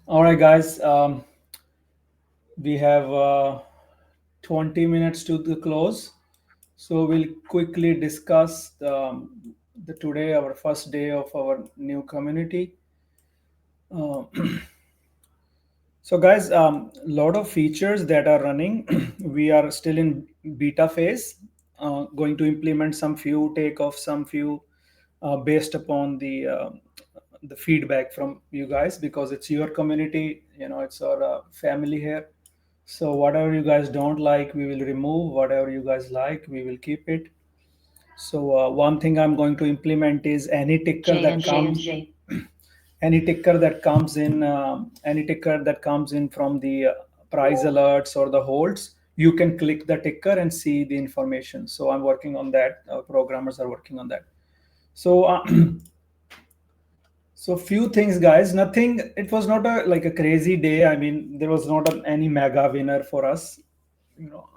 All right, guys. We have 20 minutes to the close, so we'll quickly discuss the today, our first day of our new community. Uh, so, guys, lot of features that are running. We are still in beta phase. Going to implement some few, take off some few, based upon the feedback from you guys, because it's your community. It's our family here. So whatever you guys don't like, we will remove. Whatever you guys like, we will keep it. So one thing I'm going to implement is any ticker that comes in, from the price alerts or the holds. You can click the ticker and see the information. So I'm working on that. Programmers are working on that. So so few things, guys. Nothing. It was not like a crazy day. I mean, there was not any mega winner for us. You know,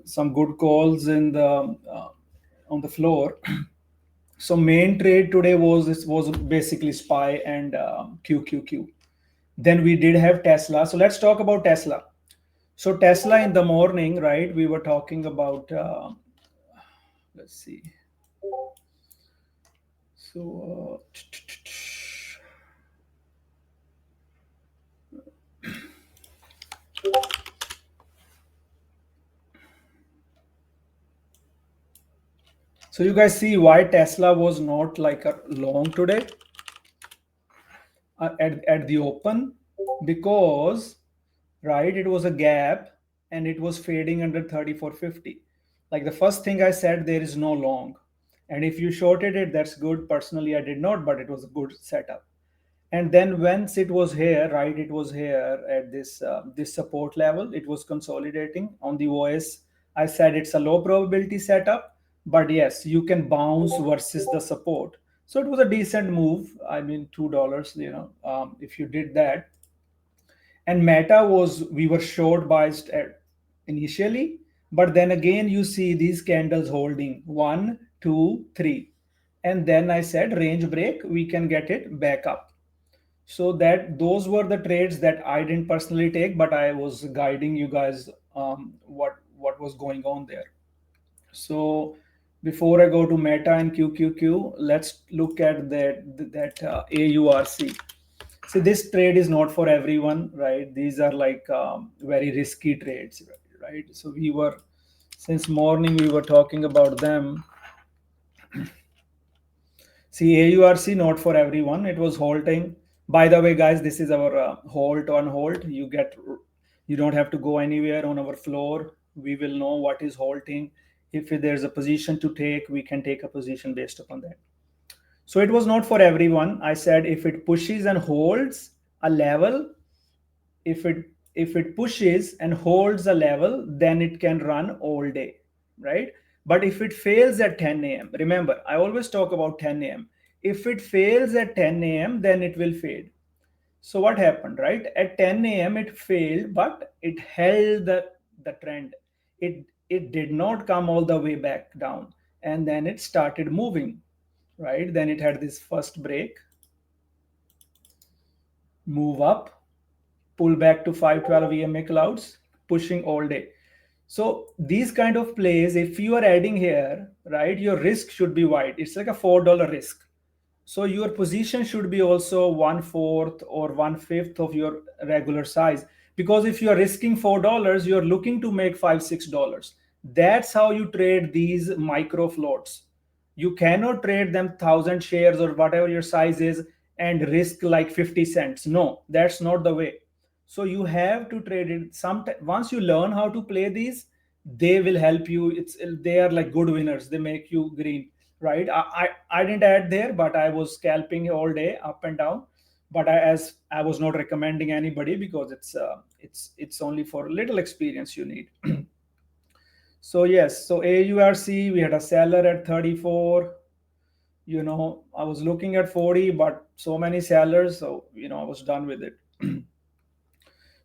some good calls in the on the floor. So main trade today was basically SPY and QQQ. Then we did have Tesla. So let's talk about Tesla. So Tesla in the morning, right? We were talking about. Let's see. So. So you guys see why Tesla was not like a long today at the open, because right, it was a gap and it was fading under 3450. Like the first thing I said, there is no long, and if you shorted it, that's good. Personally, I did not, but it was a good setup. And then once it was here, right, it was here at this support level. It was consolidating on the OS. I said it's a low probability setup, but yes, you can bounce versus the support. So it was a decent move. I mean, $2, if you did that. And Meta was, we were short biased at initially, but then again you see these candles holding 1 2 3, and then I said range break, we can get it back up. So that those were the trades that I didn't personally take, but I was guiding you guys what was going on there. So before I go to Meta and QQQ, let's look at that AURC. See, this trade is not for everyone, right? These are like very risky trades, right? So we were, since morning we were talking about them. See, AURC not for everyone. It was halting. By the way, guys, this is our halt on hold. You don't have to go anywhere on our floor. We will know what is halting. If there's a position to take, we can take a position based upon that. So it was not for everyone. I said if it pushes and holds a level, if it pushes and holds a level, then it can run all day, right? But if it fails at 10 a.m., remember, I always talk about 10 a.m. If it fails at 10 a.m., then it will fade. So what happened, right? At 10 a.m. it failed, but it held the trend. It did not come all the way back down, and then it started moving, right? Then it had this first break, move up, pull back to 512 EMA clouds, pushing all day. So these kind of plays, if you are adding here, right, your risk should be wide. It's like a $4 risk. So your position should be also 1/4 or 1/5 of your regular size. Because if you are risking $4, you're looking to make $5 6. That's how you trade these micro floats. You cannot trade them 1,000 shares or whatever your size is and risk like 50 cents. No, that's not the way. So you have to trade it. Once you learn how to play these, they will help you. They are like good winners. They make you green, right? I didn't add there, but I was scalping all day up and down. But as I was not recommending anybody, because it's only for little experience you need. So yes, so AURC, we had a seller at 34. I was looking at 40, but so many sellers, so I was done with it.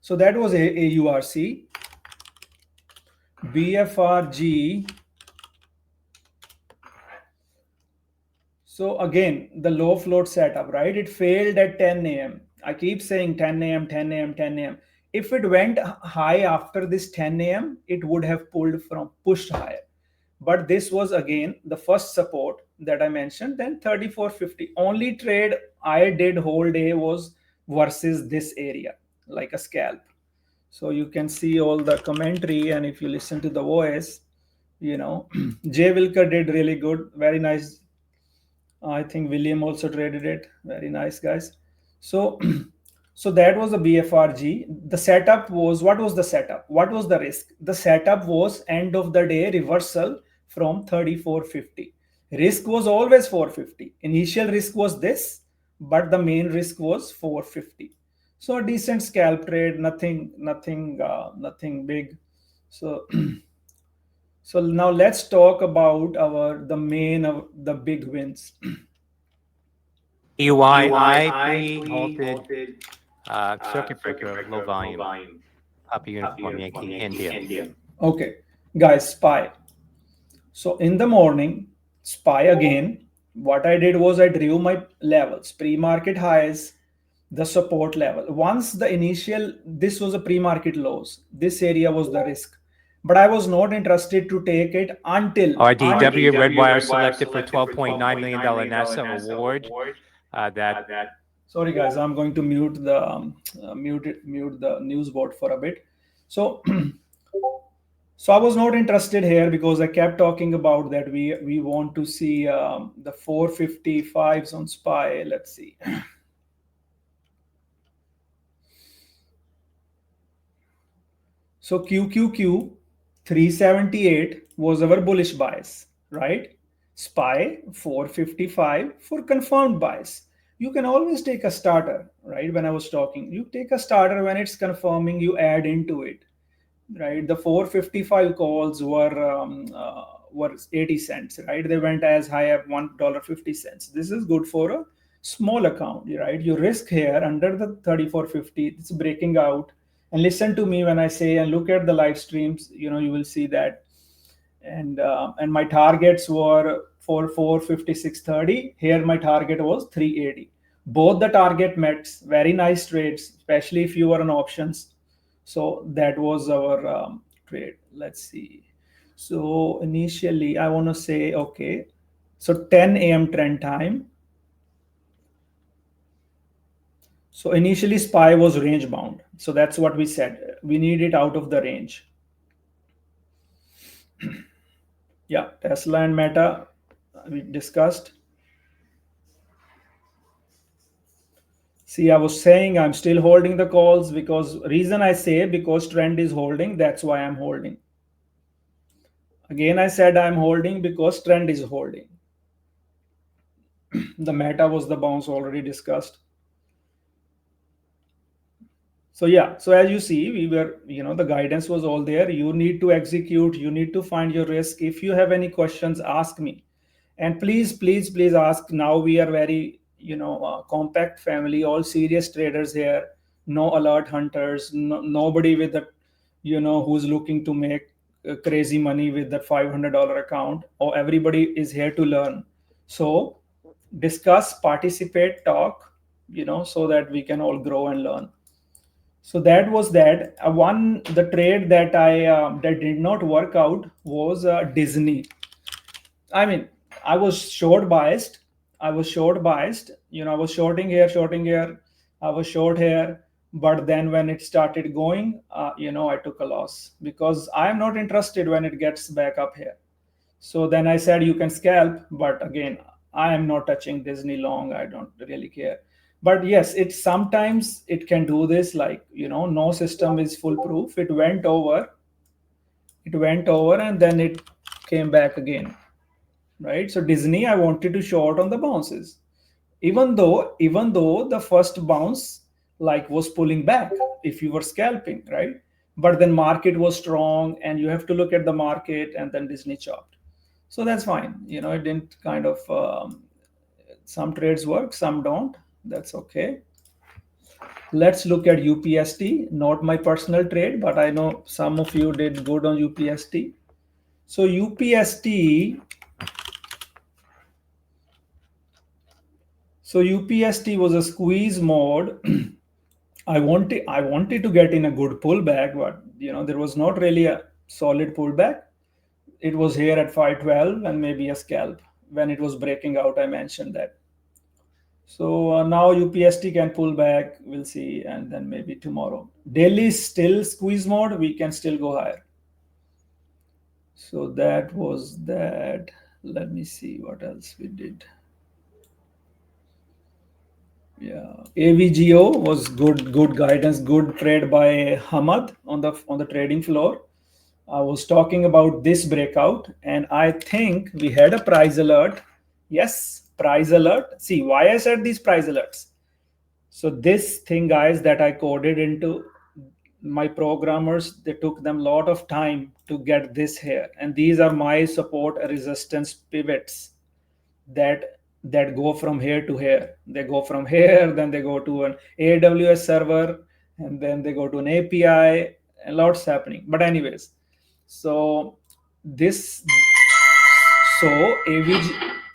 So that was AURC. BFRG. So again, the low float setup, right? It failed at 10 a.m. I keep saying 10 a.m., 10 a.m., 10 a.m. If it went high after this 10 a.m., it would have pushed higher. But this was again the first support that I mentioned. Then 34.50. Only trade I did whole day was versus this area, like a scalp. So you can see all the commentary, and if you listen to the voice, Jay Wilker did really good, very nice. I think William also traded it. Very nice, guys. So, so that was the BFRG. The setup was, what was the setup? What was the risk? The setup was end of the day reversal from 34.50. Risk was always 450. Initial risk was this, but the main risk was 450. So a decent scalp trade, nothing big. So so now let's talk about the main of the big wins. EYI pre-halted circuit breaker, low volume, Papa Uniform Yankee India. Okay, guys, SPY. So in the morning, SPY again. What I did was I drew my levels, pre-market highs, the support level. Once the initial, this was a pre-market lows. This area was the risk, but I was not interested to take it until RDW Redwire selected for $12.9 million NASA award. That Sorry, guys, I'm going to mute the mute the news board for a bit. So, so I was not interested here because I kept talking about that we want to see the 455s on SPY. Let's see. So QQQ 378 was our bullish bias, right? SPY 455 for confirmed bias. You can always take a starter, right? When I was talking, you take a starter when it's confirming, you add into it, right? The 455 calls were 80 cents, right? They went as high as $1.50. This is good for a small account, right? Your risk here under the 34.50, it's breaking out. And listen to me when I say, and look at the live streams, you will see that. And my targets were for 456.30. Here my target was 380. Both the target met. Very nice trades, especially if you were on options. So that was our trade. Let's see. So initially I want to say, okay, so 10 a.m. trend time. So initially SPY was range bound. So that's what we said. We need it out of the range. Yeah, Tesla and Meta we discussed. See, I was saying I'm still holding the calls because reason I say because trend is holding, that's why I'm holding. Again, I said I'm holding because trend is holding. The Meta was the bounce already discussed. So yeah, so as you see, we were, the guidance was all there. You need to execute, you need to find your risk. If you have any questions, ask me. And please ask. Now we are very, compact family, all serious traders here, no alert hunters, nobody with the, who's looking to make crazy money with that $500 account, or everybody is here to learn. So discuss, participate, talk, so that we can all grow and learn. So that was that. The trade that that did not work out was Disney. I mean, I was short biased. I was short biased. I was shorting here, shorting here. I was short here. But then when it started going, I took a loss because I am not interested when it gets back up here. So then I said you can scalp, but again, I am not touching Disney long. I don't really care. But yes, it sometimes it can do this. Like no system is foolproof. It went over, and then it came back again, right? So Disney, I wanted to short on the bounces, even though the first bounce like was pulling back if you were scalping, right? But then market was strong, and you have to look at the market, and then Disney chopped. So that's fine. It didn't kind of some trades work, some don't. That's okay. Let's look at UPST. Not my personal trade, but I know some of you did good on UPST. So So UPST was a squeeze mode. I wanted to get in a good pullback, but there was not really a solid pullback. It was here at 512 and maybe a scalp when it was breaking out. I mentioned that. So now UPST can pull back. We'll see, and then maybe tomorrow. Daily is still squeeze mode. We can still go higher. So that was that. Let me see what else we did. Yeah, AVGO was good guidance, good trade by Hamad on the trading floor. I was talking about this breakout, and I think we had a price alert. Yes, price alert. See why I said these price alerts. So this thing, guys, that I coded into my programmers, they took them a lot of time to get this here, and these are my support resistance pivots that go from here to here. They go from here, then they go to an AWS server, and then they go to an API. A lot's happening. But anyways, so this so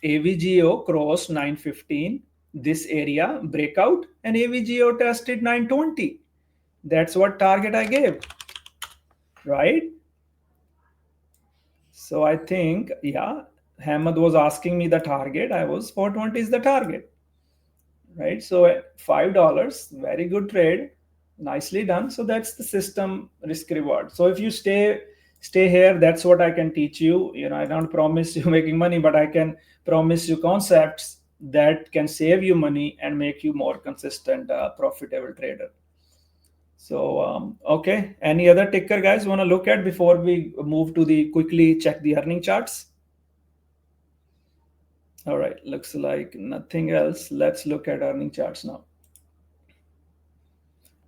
AVGO crossed 915, this area breakout, and AVGO tested 920. That's what target I gave, right? So I think, yeah, Hamad was asking me the target. I was 420 is the target, right? So at $5, very good trade, nicely done. So that's the system risk reward. So if you stay here, that's what I can teach you. I don't promise you making money, but I can promise you concepts that can save you money and make you more consistent, profitable trader. So okay, any other ticker guys want to look at before we move to the quickly check the earning charts? All right, looks like nothing else. Let's look at earning charts now.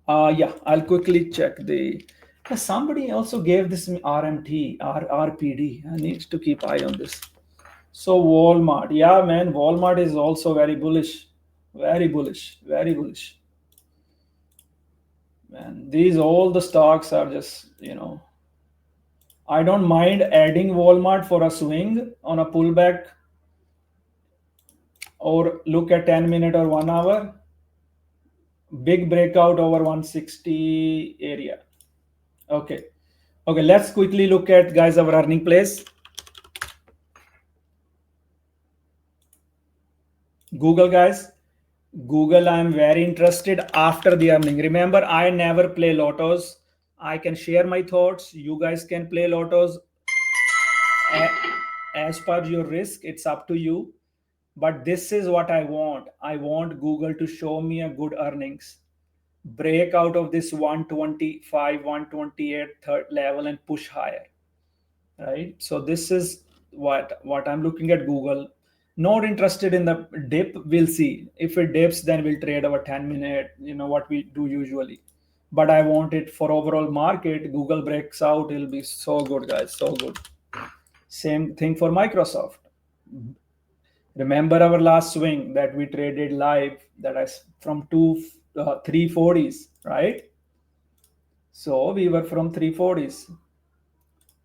Yeah, I'll quickly check the. Somebody also gave this RMT, RPD. I need to keep eye on this. So Walmart, yeah, man, Walmart is also very bullish, very bullish, very bullish. Man, these all the stocks are just I don't mind adding Walmart for a swing on a pullback, or look at 10-minute or 1 hour. Big breakout over 160 area. Okay. Okay, let's quickly look at, guys, our earning place. Google, guys. Google, I'm very interested after the earning. Remember, I never play lottos. I can share my thoughts. You guys can play lottos as per your risk. It's up to you. But this is what I want. I want Google to show me a good earnings, break out of this 125, 128 third level and push higher, right? So this is what I'm looking at Google. Not interested in the dip. We'll see. If it dips, then we'll trade our 10-minute, what we do usually. But I want it for overall market. Google breaks out, it'll be so good, guys, so good. Same thing for Microsoft. Remember our last swing that we traded live, that is from 340s, right? So we were from 340s.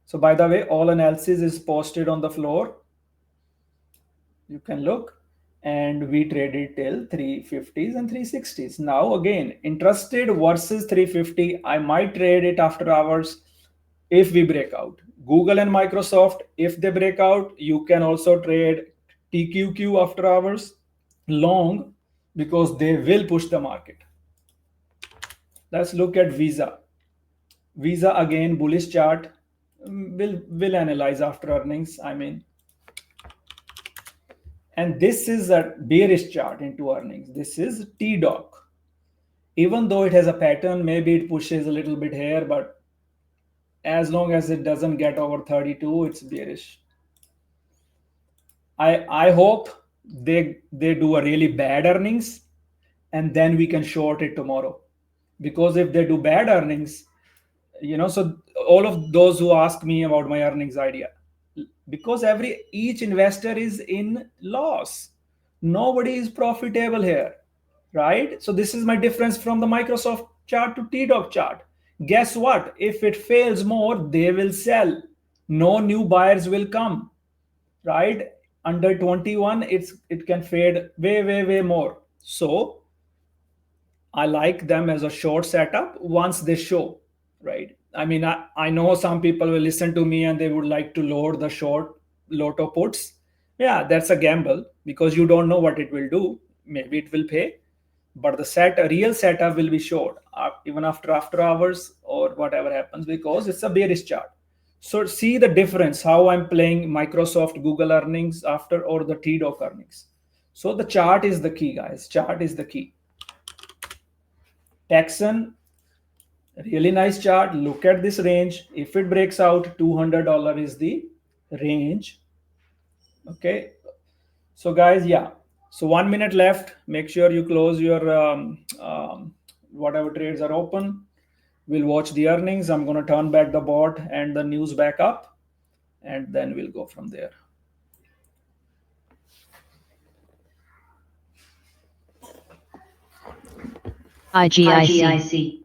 So by the way, all analysis is posted on the floor. You can look, and we traded till 350s and 360s. Now again, interested versus 350. I might trade it after hours if we break out. Google and Microsoft, if they break out, you can also trade TQQ after hours long, because they will push the market. Let's look at Visa. Visa again, bullish chart. Will analyze after earnings. And this is a bearish chart into earnings. This is TDOC. Even though it has a pattern, maybe it pushes a little bit here, but as long as it doesn't get over 32, it's bearish. I hope they do a really bad earnings, and then we can short it tomorrow. Because if they do bad earnings, so all of those who ask me about my earnings idea, because each investor is in loss, nobody is profitable here, right? So this is my difference from the Microsoft chart to TDOC chart. Guess what? If it fails more, they will sell. No new buyers will come, right? under 21, it can fade way more. So I like them as a short setup once they show, right? I mean, I know some people will listen to me and they would like to load the short lotto puts. Yeah, that's a gamble because you don't know what it will do. Maybe it will pay, but the a real setup will be short even after hours or whatever happens because it's a bearish chart. So see the difference how I'm playing Microsoft, Google earnings after or the TDOC earnings. So the chart is the key, guys. Chart is the key. Texan, really nice chart. Look at this range. If it breaks out, $200 is the range. Okay. So guys, yeah. So 1 minute left. Make sure you close your whatever trades are open. We'll watch the earnings. I'm going to turn back the bot and the news back up, and then we'll go from there. IGIC.